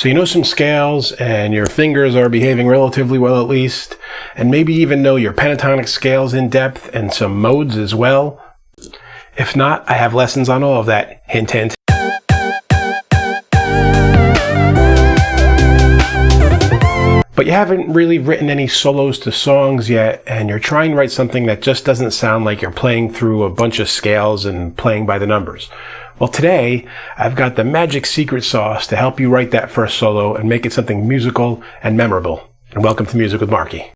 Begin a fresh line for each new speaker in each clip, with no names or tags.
So you know some scales, and your fingers are behaving relatively well at least, and maybe even know your pentatonic scales in depth and some modes as well. If not, I have lessons on all of that. Hint, hint. But you haven't really written any solos to songs yet, and you're trying to write something that just doesn't sound like you're playing through a bunch of scales and playing by the numbers. Well, today, I've got the magic secret sauce to help you write that first solo and make it something musical and memorable. And welcome to Music with Marky.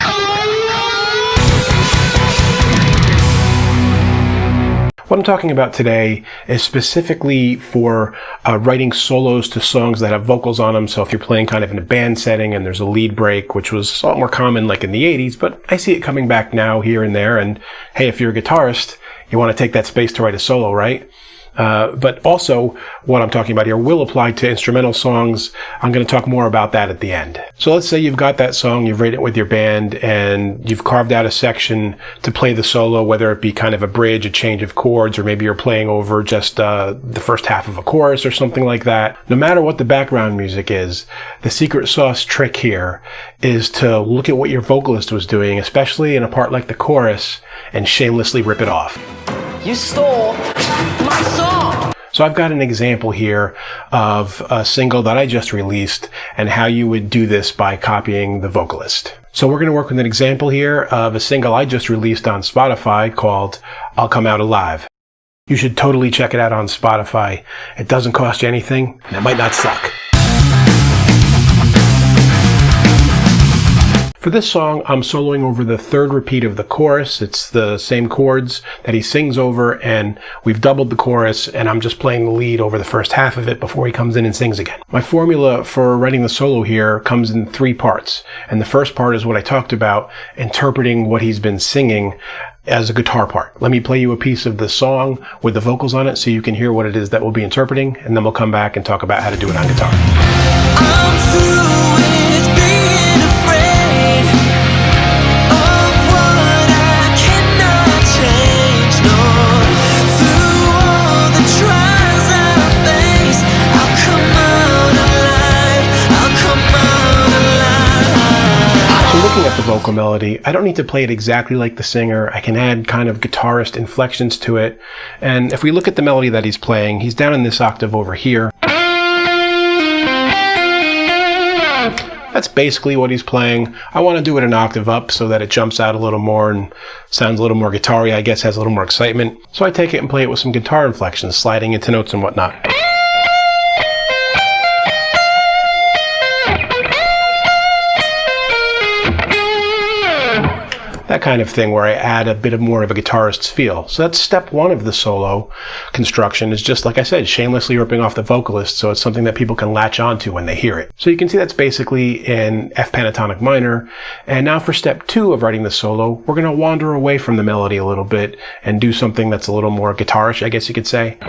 What I'm talking about today is specifically for writing solos to songs that have vocals on them. So if you're playing kind of in a band setting and there's a lead break, which was a lot more common like in the 80s, but I see it coming back now here and there. And hey, if you're a guitarist, you want to take that space to write a solo, right? But also, what I'm talking about here will apply to instrumental songs. I'm going to talk more about that at the end. So let's say you've got that song, you've written it with your band, and you've carved out a section to play the solo, whether it be kind of a bridge, a change of chords, or maybe you're playing over just the first half of a chorus or something like that. No matter what the background music is, the secret sauce trick here is to look at what your vocalist was doing, especially in a part like the chorus, and shamelessly rip it off.
You stole my song!
So I've got an example here of a single that I just released and how you would do this by copying the vocalist. So we're going to work with an example here of a single I just released on Spotify called I'll Come Out Alive. You should totally check it out on Spotify. It doesn't cost you anything, and it might not suck. For this song, I'm soloing over the third repeat of the chorus. It's the same chords that he sings over, and we've doubled the chorus, and I'm just playing the lead over the first half of it before he comes in and sings again. My formula for writing the solo here comes in 3 parts, and the first part is what I talked about, interpreting what he's been singing as a guitar part. Let me play you a piece of the song with the vocals on it so you can hear what it is that we'll be interpreting, and then we'll come back and talk about how to do it on guitar.
I'm through with being afraid.
Looking at the vocal melody, I don't need to play it exactly like the singer. I can add kind of guitarist inflections to it. And if we look at the melody that he's playing, he's down in this octave over here. That's basically what he's playing. I want to do it an octave up so that it jumps out a little more and sounds a little more guitar-y, I guess, has a little more excitement. So I take it and play it with some guitar inflections, sliding into notes and whatnot. That kind of thing where I add a bit more of a guitarist's feel. So that's step 1 of the solo construction, is just, like I said, shamelessly ripping off the vocalist, so it's something that people can latch onto when they hear it. So you can see that's basically in F pentatonic minor. And now for step 2 of writing the solo, we're going to wander away from the melody a little bit and do something that's a little more guitarish, I guess you could say.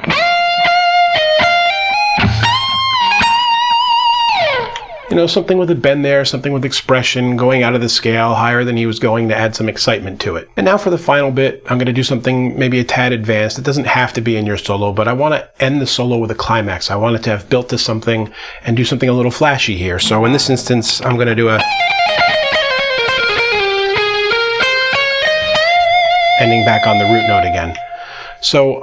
You know, something with a bend there, something with expression, going out of the scale higher than he was going to add some excitement to it. And now for the final bit, I'm going to do something maybe a tad advanced. It doesn't have to be in your solo, but I want to end the solo with a climax. I want it to have built to something and do something a little flashy here. So in this instance, I'm going to do a ending back on the root note again. So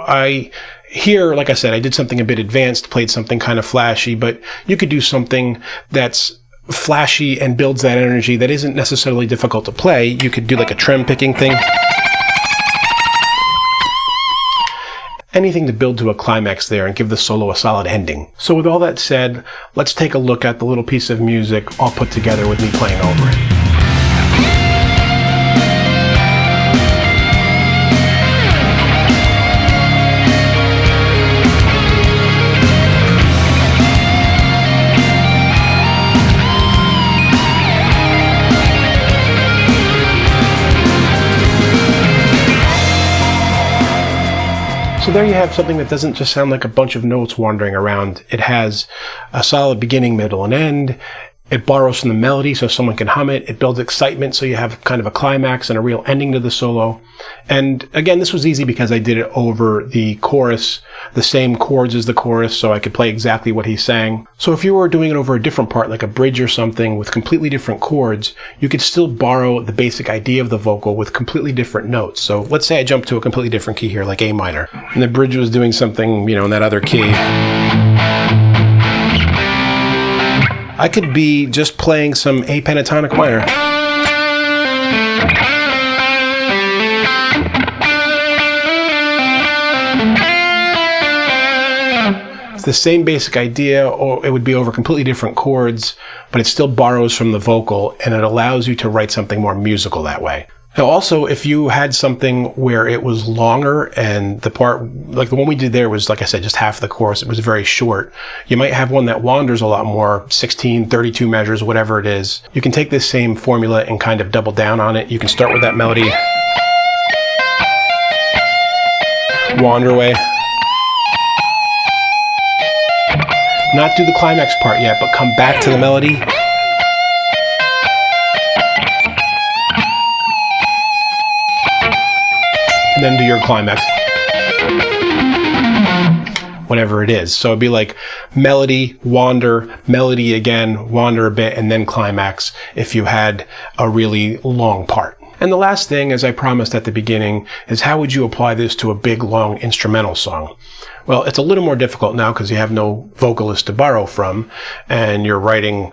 here, like I said, I did something a bit advanced, played something kind of flashy, but you could do something that's flashy and builds that energy that isn't necessarily difficult to play. You could do like a trem picking thing. Anything to build to a climax there and give the solo a solid ending. So with all that said, let's take a look at the little piece of music all put together with me playing over it. So there you have something that doesn't just sound like a bunch of notes wandering around. It has a solid beginning, middle, and end. It borrows from the melody so someone can hum it. It builds excitement so you have kind of a climax and a real ending to the solo. And again, this was easy because I did it over the chorus, the same chords as the chorus, so I could play exactly what he sang. So if you were doing it over a different part, like a bridge or something with completely different chords, you could still borrow the basic idea of the vocal with completely different notes. So let's say I jumped to a completely different key here, like A minor, and the bridge was doing something, in that other key. I could be just playing some A pentatonic minor. It's the same basic idea, or it would be over completely different chords, but it still borrows from the vocal, and it allows you to write something more musical that way. Now also, if you had something where it was longer and the part, like the one we did there was, like I said, just half the chorus, it was very short. You might have one that wanders a lot more, 16, 32 measures, whatever it is. You can take this same formula and kind of double down on it. You can start with that melody, wander away. Not do the climax part yet, but come back to the melody. And then do your climax, whatever it is. So it'd be like melody, wander, melody again, wander a bit, and then climax if you had a really long part. And the last thing, as I promised at the beginning, is how would you apply this to a big, long instrumental song? Well, it's a little more difficult now because you have no vocalist to borrow from, and you're writing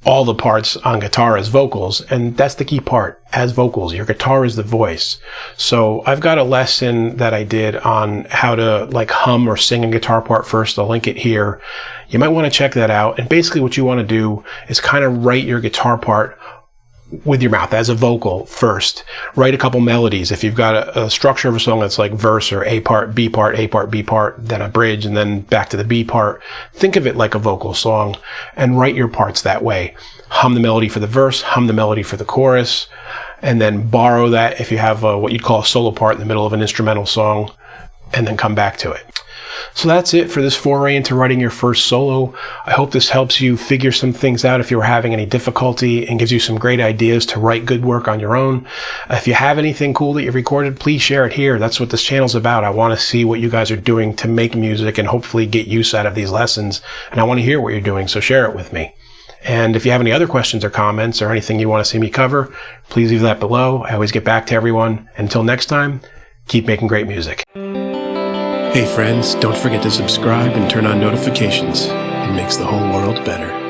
all the parts on guitar as vocals, and that's the key part, as vocals. Your guitar is the voice. So I've got a lesson that I did on how to hum or sing a guitar part first. I'll link it here. You might want to check that out. And basically what you want to do is kind of write your guitar part with your mouth as a vocal first. Write a couple melodies. If you've got a structure of a song that's like verse or A part, B part, A part, B part, then a bridge, and then back to the B part, think of it like a vocal song and write your parts that way. Hum the melody for the verse, hum the melody for the chorus, and then borrow that if you have what you'd call a solo part in the middle of an instrumental song, and then come back to it. So that's it for this foray into writing your first solo. I hope this helps you figure some things out if you were having any difficulty and gives you some great ideas to write good work on your own. If you have anything cool that you've recorded, please share it here. That's what this channel's about. I want to see what you guys are doing to make music and hopefully get use out of these lessons. And I want to hear what you're doing, so share it with me. And if you have any other questions or comments or anything you want to see me cover, please leave that below. I always get back to everyone. Until next time, keep making great music. Hey friends, don't forget to subscribe and turn on notifications. It makes the whole world better.